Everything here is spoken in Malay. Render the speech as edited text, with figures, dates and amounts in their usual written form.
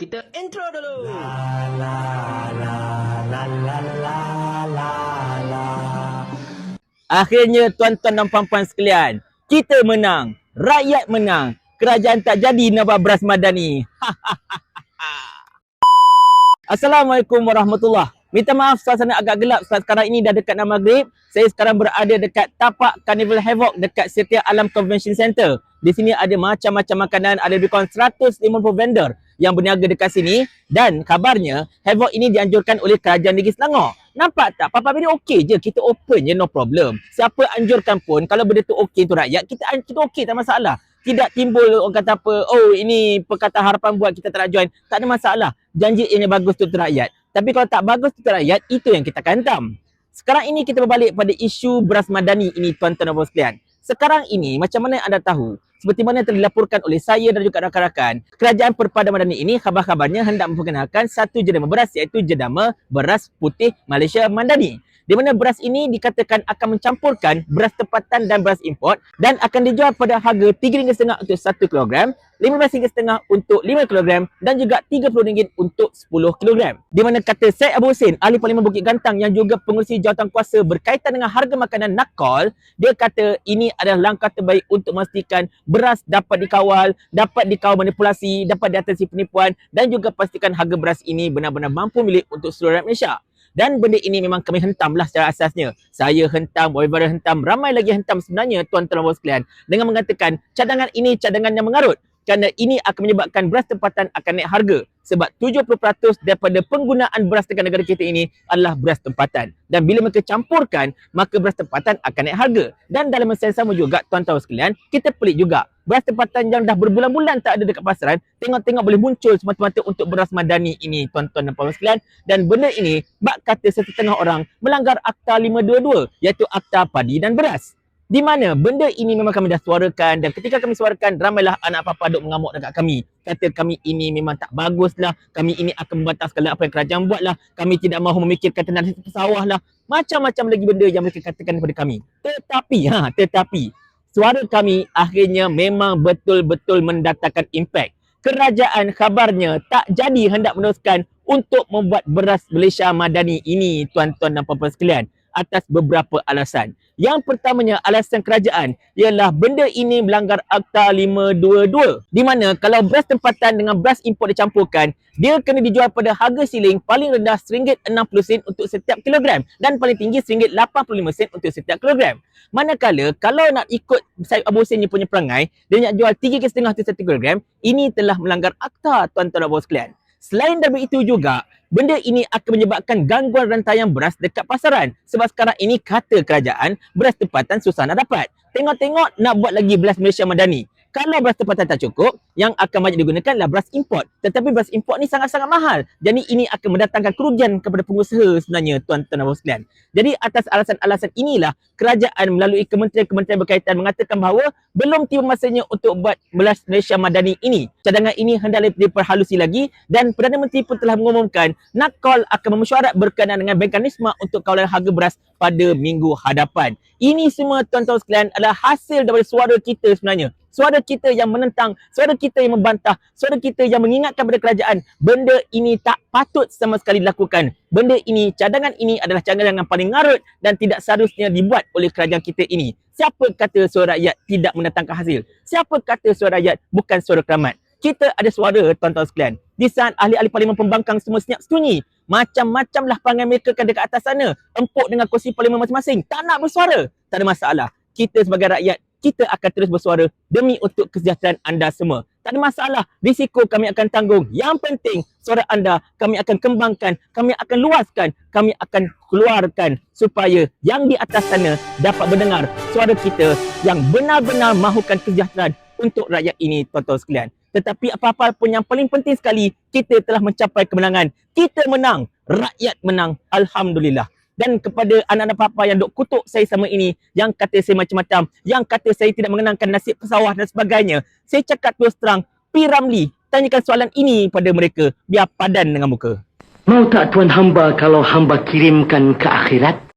Kita intro dulu. Akhirnya tuan-tuan dan puan-puan sekalian, kita menang, rakyat menang, kerajaan tak jadi nak buat beras madani. Assalamualaikum warahmatullahi. Minta maaf suasana agak gelap sekarang ini dah dekat nak maghrib. Saya sekarang berada dekat tapak Carnival Havoc dekat Setia Alam Convention Center. Di sini ada macam-macam makanan, ada lebih kurang 150 vendor yang berniaga dekat sini, dan kabarnya Havoc ini dianjurkan oleh Kerajaan Negeri Selangor. Nampak tak? Papa benda okey je, kita open je, no problem. Siapa anjurkan pun, kalau benda tu okey tu rakyat, kita okey, tak masalah. Tidak timbul orang kata apa, oh ini Perkataan Harapan buat kita tak nak join. Tak ada masalah. Janji ini bagus tu rakyat. Tapi kalau tak bagus tu rakyat, itu yang kita akan hentam. Sekarang ini kita berbalik pada isu beras madani ini, tuan-tuan dan puan sekalian. Sekarang ini, macam mana anda tahu, seperti mana yang telah dilaporkan oleh saya dan juga rakan-rakan, Kerajaan Perpaduan Madani ini khabar-khabarnya hendak memperkenalkan satu jenama beras, iaitu jenama beras putih Malaysia Madani. Di mana beras ini dikatakan akan mencampurkan beras tempatan dan beras import, dan akan dijual pada harga RM3.5 untuk 1 kg, RM15.5 untuk 5 kg, dan juga RM30 untuk 10 kg. Di mana kata Syed Abu Hussein, Ahli Parlimen Bukit Gantang yang juga pengurusi jawatan kuasa berkaitan dengan harga makanan nakol, dia kata ini adalah langkah terbaik untuk memastikan beras dapat dikawal manipulasi, dapat diatasi penipuan, dan juga pastikan harga beras ini benar-benar mampu milik untuk seluruh rakyat Malaysia. Dan benda ini memang kami hentamlah secara asasnya. Saya hentam, Boyvara hentam, ramai lagi hentam sebenarnya tuan-tuan dan puan sekalian, dengan mengatakan cadangan ini cadangan yang mengarut. Kerana ini akan menyebabkan beras tempatan akan naik harga. Sebab 70% daripada penggunaan beras dekat negara kita ini adalah beras tempatan. Dan bila mereka campurkan, maka beras tempatan akan naik harga. Dan dalam masa yang sama juga, tuan-tuan sekalian, kita pelik juga. Beras tempatan yang dah berbulan-bulan tak ada dekat pasaran, tengok-tengok boleh muncul semata-mata untuk beras madani ini, tuan-tuan dan puan sekalian. Dan benda ini, bak kata setengah orang melanggar Akta 522, iaitu Akta Padi dan Beras. Di mana benda ini memang kami dah suarakan, dan ketika kami suarakan, ramailah anak papa duk mengamuk dekat kami. Kata kami ini memang tak bagus lah, kami ini akan membatas segala apa yang kerajaan buat lah, kami tidak mahu memikirkan tentang sawah lah. Macam-macam lagi benda yang mereka katakan kepada kami. Tetapi, suara kami akhirnya memang betul-betul mendatangkan impak. Kerajaan kabarnya tak jadi hendak meneruskan untuk membuat beras Malaysia Madani ini, tuan-tuan dan puan-puan sekalian, atas beberapa alasan. Yang pertamanya, alasan kerajaan ialah benda ini melanggar Akta 522, di mana kalau beras tempatan dengan beras import dicampurkan, dia kena dijual pada harga siling paling rendah RM1.60 untuk setiap kilogram, dan paling tinggi RM1.85 untuk setiap kilogram. Manakala kalau nak ikut Syed Abu Hussein punya perangai, dia nak jual RM3.5 untuk 1 kilogram, ini telah melanggar akta, tuan-tuan dan puan sekalian. Selain daripada itu juga, benda ini akan menyebabkan gangguan rantaian beras dekat pasaran. Sebab sekarang ini kata kerajaan, beras tempatan susah nak dapat. Tengok-tengok nak buat lagi beras Malaysia Madani. Kalau beras tempatan tak cukup, yang akan banyak digunakan adalah beras import. Tetapi beras import ni sangat-sangat mahal. Jadi ini akan mendatangkan kerugian kepada pengusaha sebenarnya, tuan-tuan dan puan sekalian. Jadi atas alasan-alasan inilah, kerajaan melalui kementerian-kementerian berkaitan mengatakan bahawa belum tiba masanya untuk buat beras Malaysia Madani ini. Cadangan ini hendaklah diperhalusi lagi, dan Perdana Menteri pun telah mengumumkan NAKOL akan memesyuarat berkenaan dengan mekanisme untuk kawalan harga beras pada minggu hadapan. Ini semua, tuan-tuan sekalian, adalah hasil daripada suara kita sebenarnya. Suara kita yang menentang, suara kita yang membantah, suara kita yang mengingatkan kepada kerajaan, benda ini tak patut sama sekali dilakukan. Benda ini, cadangan ini adalah cadangan yang paling ngarut dan tidak seharusnya dibuat oleh kerajaan kita ini. Siapa kata suara rakyat tidak mendatangkan hasil? Siapa kata suara rakyat bukan suara keramat? Kita ada suara, tuan-tuan sekalian. Di saat ahli-ahli parlimen pembangkang semua senyap sunyi, macam-macam lah perangai mereka kan dekat atas sana, empuk dengan kursi parlimen masing-masing, tak nak bersuara. Tak ada masalah. Kita sebagai rakyat, kita akan terus bersuara demi untuk kesejahteraan anda semua. Tak ada masalah, risiko kami akan tanggung. Yang penting, suara anda kami akan kembangkan, kami akan luaskan, kami akan keluarkan supaya yang di atas sana dapat mendengar suara kita yang benar-benar mahukan kesejahteraan untuk rakyat ini, tuan-tuan sekalian. Tetapi apa-apa pun yang paling penting sekali, kita telah mencapai kemenangan. Kita menang, rakyat menang. Alhamdulillah. Dan kepada anak-anak papa yang duk kutuk saya sama ini, yang kata saya macam-macam, yang kata saya tidak mengenangkan nasib pesawah dan sebagainya, saya cakap terus terang, P. Ramlee, tanyakan soalan ini pada mereka, biar padan dengan muka. Mau tak tuan hamba kalau hamba kirimkan ke akhirat?